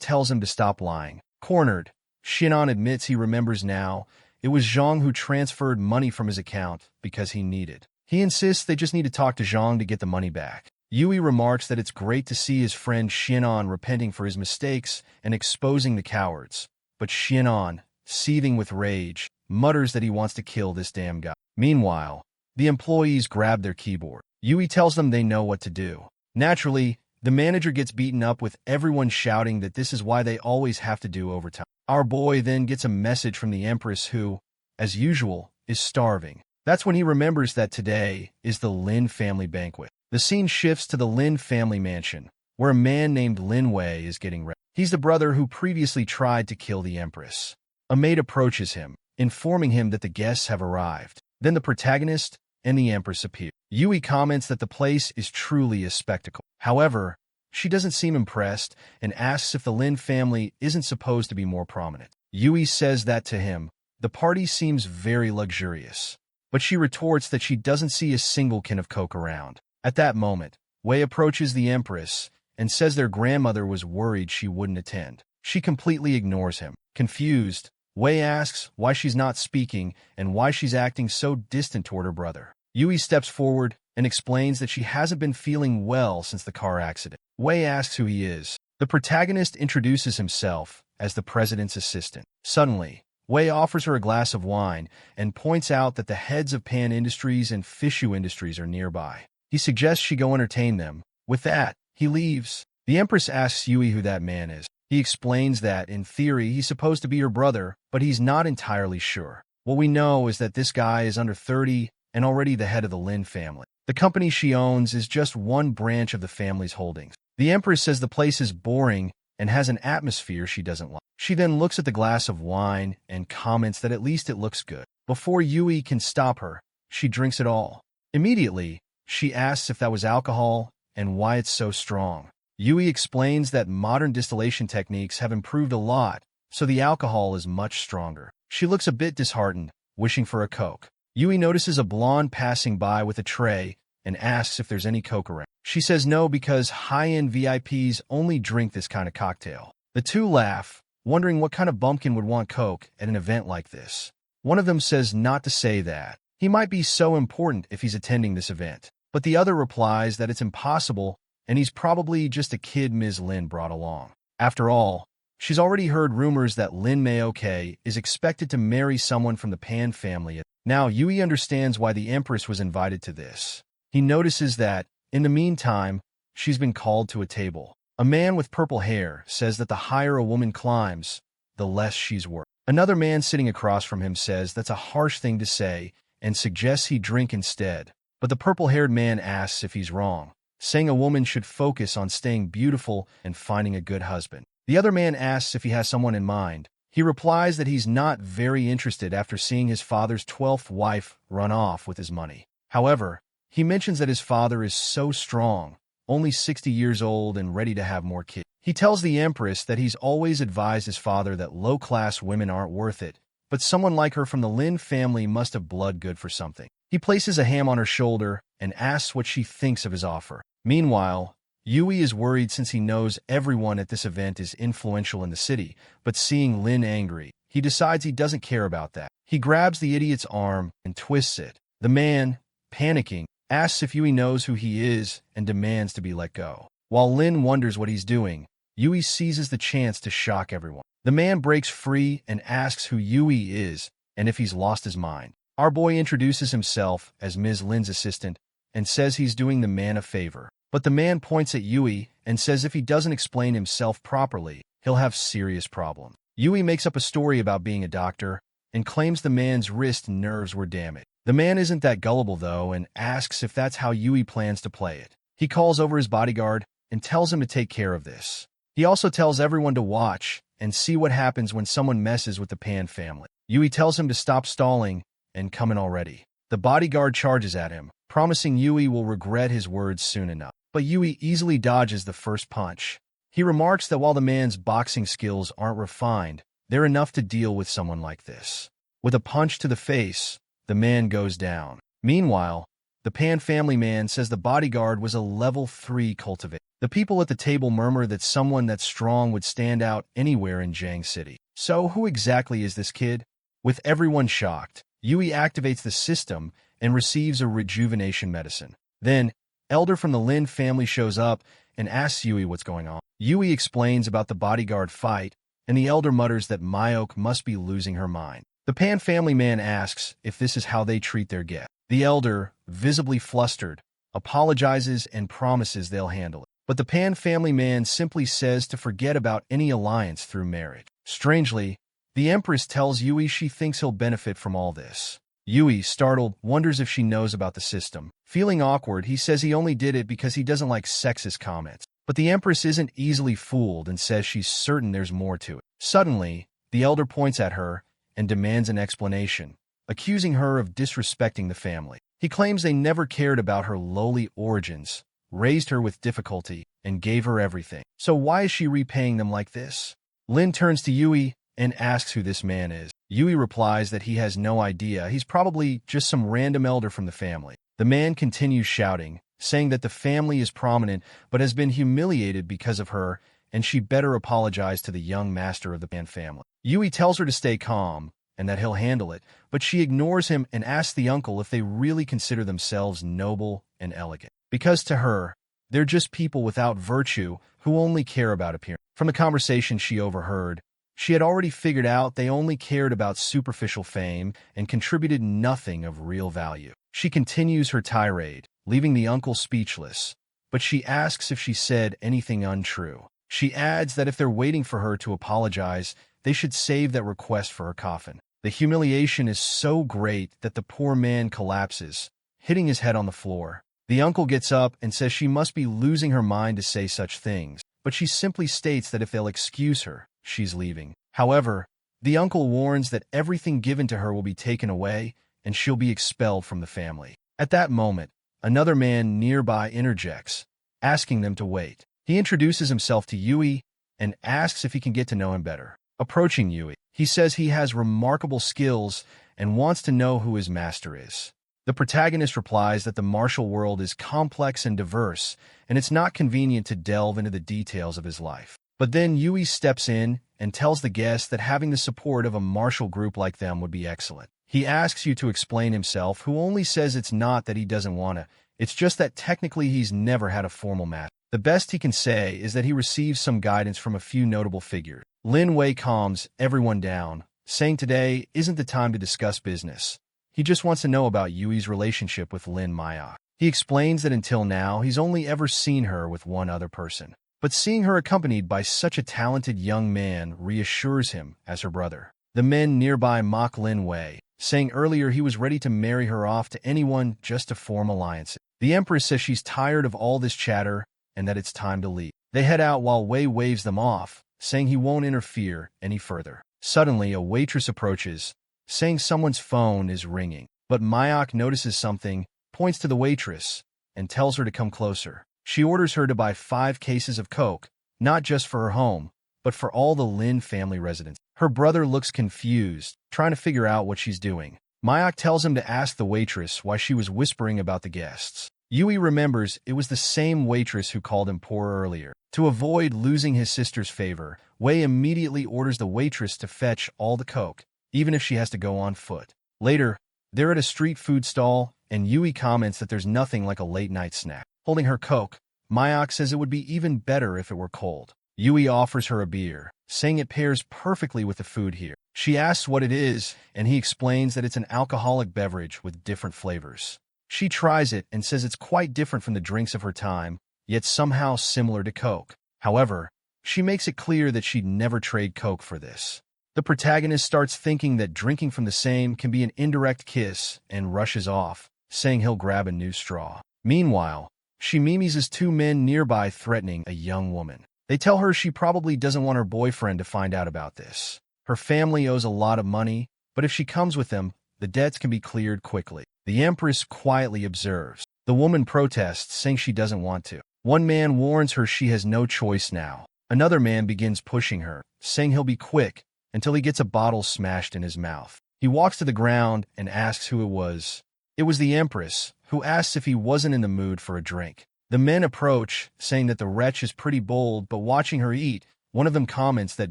tells him to stop lying. Cornered, Shinon admits he remembers now. It was Zhang who transferred money from his account because he needed. He insists they just need to talk to Zhang to get the money back. Yui remarks that it's great to see his friend Shinon repenting for his mistakes and exposing the cowards. But Shinon, seething with rage, mutters that he wants to kill this damn guy. Meanwhile, the employees grab their keyboard. Yui tells them they know what to do. Naturally, the manager gets beaten up with everyone shouting that this is why they always have to do overtime. Our boy then gets a message from the Empress who, as usual, is starving. That's when he remembers that today is the Lin family banquet. The scene shifts to the Lin family mansion, where a man named Lin Wei is getting ready. He's the brother who previously tried to kill the Empress. A maid approaches him, informing him that the guests have arrived. Then the protagonist and the Empress appear. Yui comments that the place is truly a spectacle. However, she doesn't seem impressed and asks if the Lin family isn't supposed to be more prominent. Yui says that to him. The party seems very luxurious. But she retorts that she doesn't see a single can of coke around. At that moment, Wei approaches the Empress and says their grandmother was worried she wouldn't attend. She completely ignores him. Confused, Wei asks why she's not speaking and why she's acting so distant toward her brother. Yui steps forward and explains that she hasn't been feeling well since the car accident. Wei asks who he is. The protagonist introduces himself as the president's assistant. Suddenly, Wei offers her a glass of wine and points out that the heads of Pan Industries and Fishu Industries are nearby. He suggests she go entertain them. With that, he leaves. The Empress asks Yui who that man is. He explains that, in theory, he's supposed to be her brother, but he's not entirely sure. What we know is that this guy is under 30 and already the head of the Lin family. The company she owns is just one branch of the family's holdings. The Empress says the place is boring and has an atmosphere she doesn't like. She then looks at the glass of wine and comments that at least it looks good. Before Yui can stop her, she drinks it all. Immediately, she asks if that was alcohol and why it's so strong. Yui explains that modern distillation techniques have improved a lot, so the alcohol is much stronger. She looks a bit disheartened, wishing for a Coke. Yui notices a blonde passing by with a tray and asks if there's any Coke around. She says no because high-end VIPs only drink this kind of cocktail. The two laugh, wondering what kind of bumpkin would want Coke at an event like this. One of them says not to say that. He might be so important if he's attending this event. But the other replies that it's impossible and he's probably just a kid Ms. Lin brought along. After all, she's already heard rumors that Lin Maoke is expected to marry someone from the Pan family. Now Yui understands why the Empress was invited to this. He notices that, in the meantime, she's been called to a table. A man with purple hair says that the higher a woman climbs, the less she's worth. Another man sitting across from him says that's a harsh thing to say and suggests he drink instead. But the purple-haired man asks if he's wrong, saying a woman should focus on staying beautiful and finding a good husband. The other man asks if he has someone in mind. He replies that he's not very interested after seeing his father's 12th wife run off with his money. However, he mentions that his father is so strong, only 60 years old and ready to have more kids. He tells the Empress that he's always advised his father that low-class women aren't worth it, but someone like her from the Lin family must have blood good for something. He places a hand on her shoulder and asks what she thinks of his offer. Meanwhile, Yui is worried since he knows everyone at this event is influential in the city, but seeing Lin angry, he decides he doesn't care about that. He grabs the idiot's arm and twists it. The man, panicking, asks if Yui knows who he is and demands to be let go. While Lin wonders what he's doing, Yui seizes the chance to shock everyone. The man breaks free and asks who Yui is and if he's lost his mind. Our boy introduces himself as Ms. Lin's assistant and says he's doing the man a favor. But the man points at Yui and says if he doesn't explain himself properly, he'll have serious problems. Yui makes up a story about being a doctor and claims the man's wrist and nerves were damaged. The man isn't that gullible, though, and asks if that's how Yui plans to play it. He calls over his bodyguard and tells him to take care of this. He also tells everyone to watch and see what happens when someone messes with the Pan family. Yui tells him to stop stalling and come in already. The bodyguard charges at him, promising Yui will regret his words soon enough. But Yui easily dodges the first punch. He remarks that while the man's boxing skills aren't refined, they're enough to deal with someone like this. With a punch to the face, the man goes down. Meanwhile, the Pan family man says the bodyguard was a level 3 cultivator. The people at the table murmur that someone that strong would stand out anywhere in Jiang City. So who exactly is this kid? With everyone shocked, Yui activates the system and receives a rejuvenation medicine. Then, Elder from the Lin family shows up and asks Yui what's going on. Yui explains about the bodyguard fight, and the Elder mutters that Myok must be losing her mind. The Pan family man asks if this is how they treat their guest. The Elder, visibly flustered, apologizes and promises they'll handle it. But the Pan family man simply says to forget about any alliance through marriage. Strangely, the Empress tells Yui she thinks he'll benefit from all this. Yui, startled, wonders if she knows about the system. Feeling awkward, he says he only did it because he doesn't like sexist comments. But the Empress isn't easily fooled and says she's certain there's more to it. Suddenly, the Elder points at her and demands an explanation, accusing her of disrespecting the family. He claims they never cared about her lowly origins, raised her with difficulty, and gave her everything. So why is she repaying them like this? Lin turns to Yui and asks who this man is. Yui replies that he has no idea. He's probably just some random elder from the family. The man continues shouting, saying that the family is prominent but has been humiliated because of her, and she better apologize to the young master of the Pan family. Yui tells her to stay calm and that he'll handle it, but she ignores him and asks the uncle if they really consider themselves noble and elegant. Because to her, they're just people without virtue who only care about appearance. From the conversation she overheard, she had already figured out they only cared about superficial fame and contributed nothing of real value. She continues her tirade, leaving the uncle speechless, but she asks if she said anything untrue. She adds that if they're waiting for her to apologize, they should save that request for her coffin. The humiliation is so great that the poor man collapses, hitting his head on the floor. The uncle gets up and says she must be losing her mind to say such things, but she simply states that if they'll excuse her, she's leaving. However, the uncle warns that everything given to her will be taken away and she'll be expelled from the family. At that moment, another man nearby interjects, asking them to wait. He introduces himself to Yui and asks if he can get to know him better. Approaching Yui, he says he has remarkable skills and wants to know who his master is. The protagonist replies that the martial world is complex and diverse, and it's not convenient to delve into the details of his life. But then Yui steps in and tells the guest that having the support of a martial group like them would be excellent. He asks you to explain himself, who only says it's not that he doesn't want to, it's just that technically he's never had a formal match. The best he can say is that he receives some guidance from a few notable figures. Lin Wei calms everyone down, saying today isn't the time to discuss business. He just wants to know about Yui's relationship with Lin Myok. He explains that until now he's only ever seen her with one other person. But seeing her accompanied by such a talented young man reassures him as her brother. The men nearby mock Lin Wei, saying earlier he was ready to marry her off to anyone just to form alliances. The Empress says she's tired of all this chatter and that it's time to leave. They head out while Wei waves them off, saying he won't interfere any further. Suddenly, a waitress approaches, saying someone's phone is ringing. But Myok notices something, points to the waitress, and tells her to come closer. She orders her to buy 5 cases of Coke, not just for her home, but for all the Lin family residents. Her brother looks confused, trying to figure out what she's doing. Myok tells him to ask the waitress why she was whispering about the guests. Yui remembers it was the same waitress who called him poor earlier. To avoid losing his sister's favor, Wei immediately orders the waitress to fetch all the Coke, even if she has to go on foot. Later, they're at a street food stall, and Yui comments that there's nothing like a late-night snack. Holding her Coke, Myok says it would be even better if it were cold. Yui offers her a beer, saying it pairs perfectly with the food here. She asks what it is, and he explains that it's an alcoholic beverage with different flavors. She tries it and says it's quite different from the drinks of her time, yet somehow similar to Coke. However, she makes it clear that she'd never trade Coke for this. The protagonist starts thinking that drinking from the same can be an indirect kiss and rushes off, saying he'll grab a new straw. Meanwhile, she mimes 2 men nearby threatening a young woman. They tell her she probably doesn't want her boyfriend to find out about this. Her family owes a lot of money, but if she comes with them, the debts can be cleared quickly. The Empress quietly observes. The woman protests, saying she doesn't want to. One man warns her she has no choice now. Another man begins pushing her, saying he'll be quick, until he gets a bottle smashed in his mouth. He walks to the ground and asks who it was. It was the Empress, who asks if he wasn't in the mood for a drink. The men approach, saying that the wretch is pretty bold, but watching her eat, one of them comments that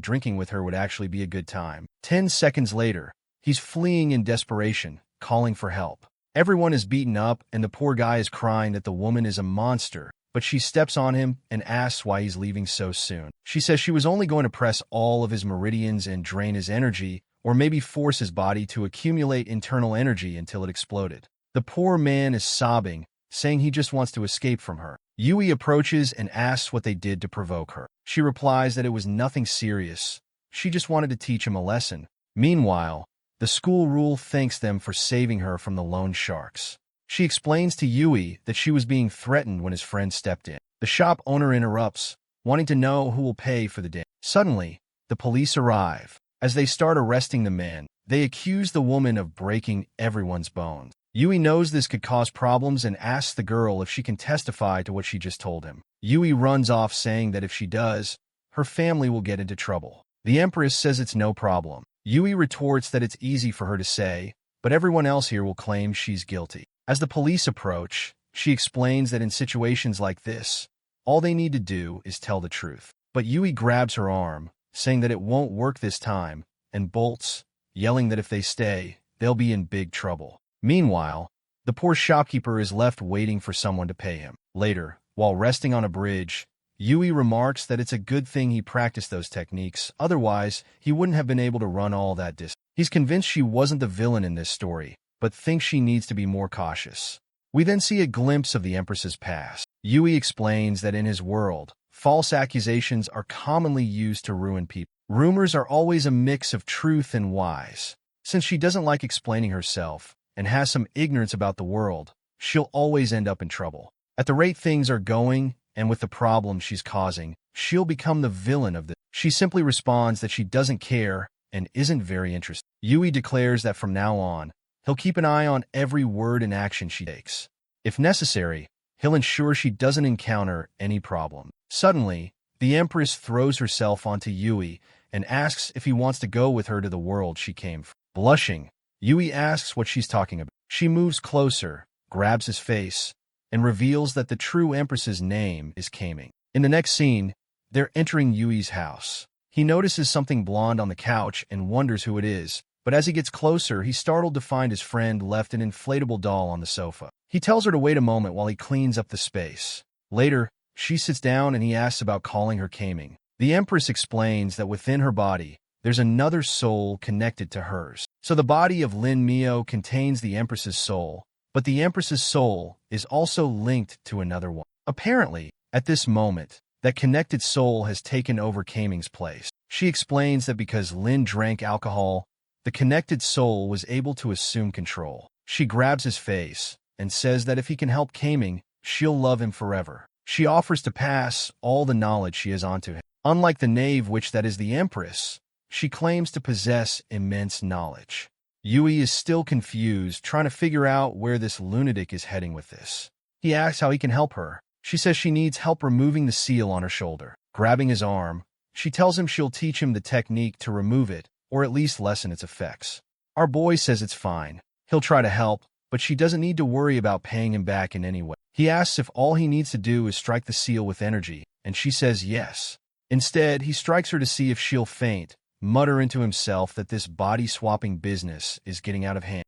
drinking with her would actually be a good time. 10 seconds later, he's fleeing in desperation, calling for help. Everyone is beaten up, and the poor guy is crying that the woman is a monster, but she steps on him and asks why he's leaving so soon. She says she was only going to press all of his meridians and drain his energy, or maybe force his body to accumulate internal energy until it exploded. The poor man is sobbing, saying he just wants to escape from her. Yui approaches and asks what they did to provoke her. She replies that it was nothing serious. She just wanted to teach him a lesson. Meanwhile, the school rule thanks them for saving her from the loan sharks. She explains to Yui that she was being threatened when his friend stepped in. The shop owner interrupts, wanting to know who will pay for the damage. Suddenly, the police arrive. As they start arresting the men, they accuse the woman of breaking everyone's bones. Yui knows this could cause problems and asks the girl if she can testify to what she just told him. Yui runs off saying that if she does, her family will get into trouble. The Empress says it's no problem. Yui retorts that it's easy for her to say, but everyone else here will claim she's guilty. As the police approach, she explains that in situations like this, all they need to do is tell the truth. But Yui grabs her arm, saying that it won't work this time, and bolts, yelling that if they stay, they'll be in big trouble. Meanwhile, the poor shopkeeper is left waiting for someone to pay him. Later, while resting on a bridge, Yui remarks that it's a good thing he practiced those techniques, otherwise he wouldn't have been able to run all that distance. He's convinced she wasn't the villain in this story, but thinks she needs to be more cautious. We then see a glimpse of the Empress's past. Yui explains that in his world, false accusations are commonly used to ruin people. Rumors are always a mix of truth and lies. Since she doesn't like explaining herself and has some ignorance about the world, she'll always end up in trouble. At the rate things are going, and with the problem she's causing, she'll become the villain of this. She simply responds that she doesn't care and isn't very interested. Yui declares that from now on, he'll keep an eye on every word and action she takes. If necessary, he'll ensure she doesn't encounter any problem. Suddenly, the Empress throws herself onto Yui and asks if he wants to go with her to the world she came from. Blushing, Yui asks what she's talking about. She moves closer, grabs his face, and reveals that the true Empress's name is Kaming. In the next scene, they're entering Yui's house. He notices something blonde on the couch and wonders who it is, but as he gets closer, he's startled to find his friend left an inflatable doll on the sofa. He tells her to wait a moment while he cleans up the space. Later, she sits down and he asks about calling her Kaming. The Empress explains that within her body, there's another soul connected to hers. So the body of Lin Mio contains the Empress's soul, but the Empress's soul is also linked to another one. Apparently, at this moment, that connected soul has taken over Kaming's place. She explains that because Lin drank alcohol, the connected soul was able to assume control. She grabs his face and says that if he can help Kaming, she'll love him forever. She offers to pass all the knowledge she has onto him. Unlike the knave witch that is the Empress, she claims to possess immense knowledge. Yui is still confused, trying to figure out where this lunatic is heading with this. He asks how he can help her. She says she needs help removing the seal on her shoulder. Grabbing his arm, she tells him she'll teach him the technique to remove it, or at least lessen its effects. Our boy says it's fine. He'll try to help, but she doesn't need to worry about paying him back in any way. He asks if all he needs to do is strike the seal with energy, and she says yes. Instead, he strikes her to see if she'll faint, mutter into himself that this body-swapping business is getting out of hand.